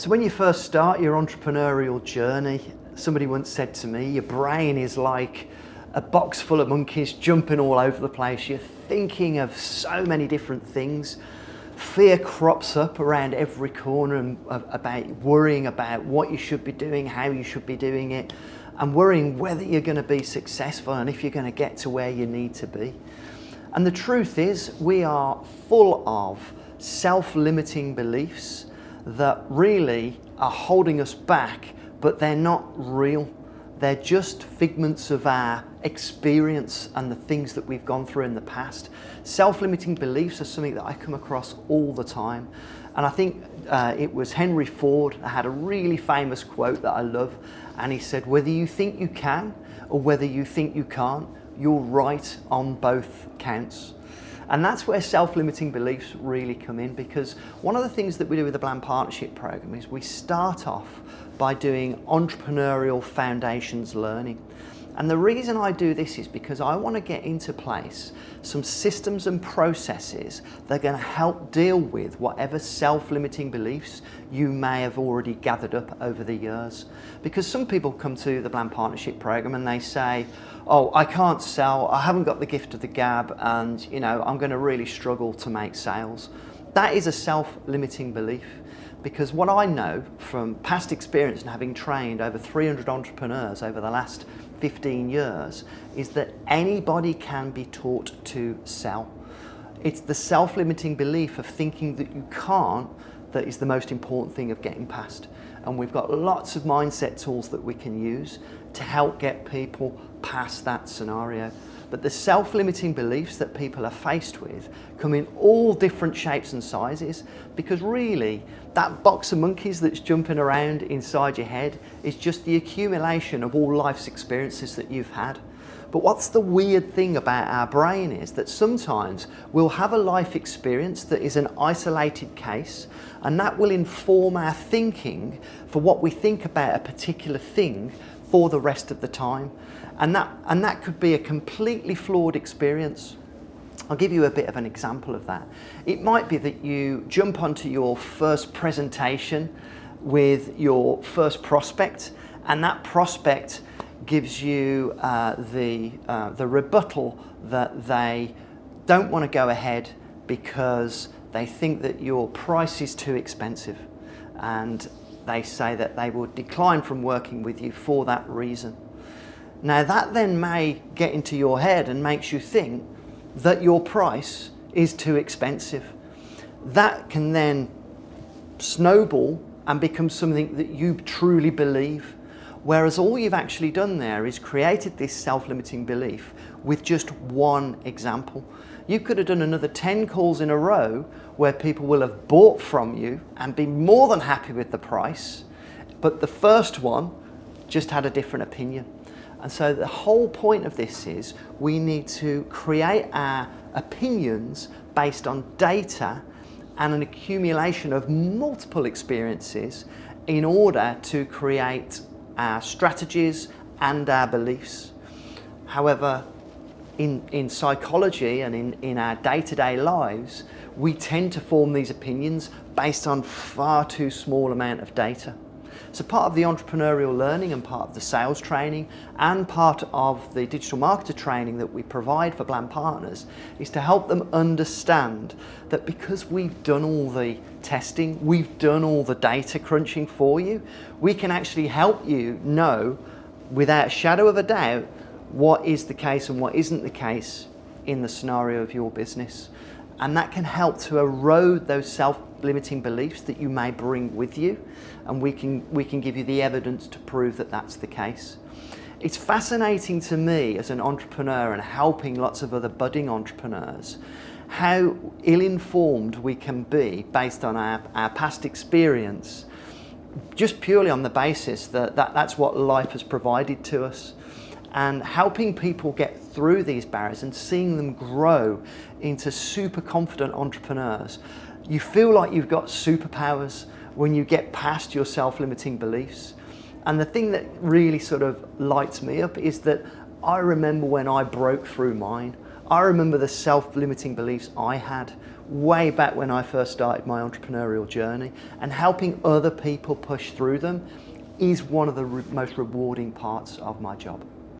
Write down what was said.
So when you first start your entrepreneurial journey, somebody once said to me, your brain is like a box full of monkeys jumping all over the place. You're thinking of so many different things. Fear crops up around every corner and about worrying about what you should be doing, how you should be doing it, and worrying whether you're going to be successful and if you're going to get to where you need to be. And the truth is, we are full of self-limiting beliefs that really are holding us back, but they're not real. They're just figments of our experience and the things that we've gone through in the past. Self-limiting beliefs are something that I come across all the time. And I think it was Henry Ford that had a really famous quote that I love. And he said, whether you think you can or whether you think you can't, you're right on both counts. And that's where self-limiting beliefs really come in, because one of the things that we do with the Blam Partnership Program is we start off by doing entrepreneurial foundations learning. And the reason I do this is because I want to get into place some systems and processes that are going to help deal with whatever self-limiting beliefs you may have already gathered up over the years. Because some people come to the Blam Partnership Program and they say, oh, I can't sell, I haven't got the gift of the gab, and I'm going to really struggle to make sales. That is a self-limiting belief. Because what I know from past experience and having trained over 300 entrepreneurs over the last 15 years is that anybody can be taught to sell. It's the self-limiting belief of thinking that you can't that is the most important thing of getting past. And we've got lots of mindset tools that we can use to help get people past that scenario. But the self-limiting beliefs that people are faced with come in all different shapes and sizes, because really that box of monkeys that's jumping around inside your head is just the accumulation of all life's experiences that you've had. But what's the weird thing about our brain is that sometimes we'll have a life experience that is an isolated case, and that will inform our thinking for what we think about a particular thing for the rest of the time. And that could be a completely flawed experience. I'll give you a bit of an example of that. It might be that you jump onto your first presentation with your first prospect, and that prospect gives you the rebuttal that they don't want to go ahead because they think that your price is too expensive, and they say that they will decline from working with you for that reason. Now that then may get into your head and makes you think that your price is too expensive. That can then snowball and become something that you truly believe. Whereas all you've actually done there is created this self-limiting belief with just one example. You could have done another 10 calls in a row where people will have bought from you and be more than happy with the price, but the first one just had a different opinion. And so the whole point of this is we need to create our opinions based on data and an accumulation of multiple experiences in order to create our strategies and our beliefs. However, in psychology and in our day-to-day lives, we tend to form these opinions based on far too small amount of data. So part of the entrepreneurial learning and part of the sales training and part of the digital marketer training that we provide for Blam partners is to help them understand that because we've done all the testing, we've done all the data crunching for you, we can actually help you know without a shadow of a doubt what is the case and what isn't the case in the scenario of your business. And that can help to erode those self-limiting beliefs that you may bring with you, and we can give you the evidence to prove that that's the case. It's fascinating to me as an entrepreneur and helping lots of other budding entrepreneurs how ill-informed we can be based on our past experience, just purely on the basis that that's what life has provided to us. And helping people get through these barriers and seeing them grow into super confident entrepreneurs. You feel like you've got superpowers when you get past your self-limiting beliefs. And the thing that really sort of lights me up is that I remember when I broke through mine. I remember the self-limiting beliefs I had way back when I first started my entrepreneurial journey, and helping other people push through them is one of the most rewarding parts of my job.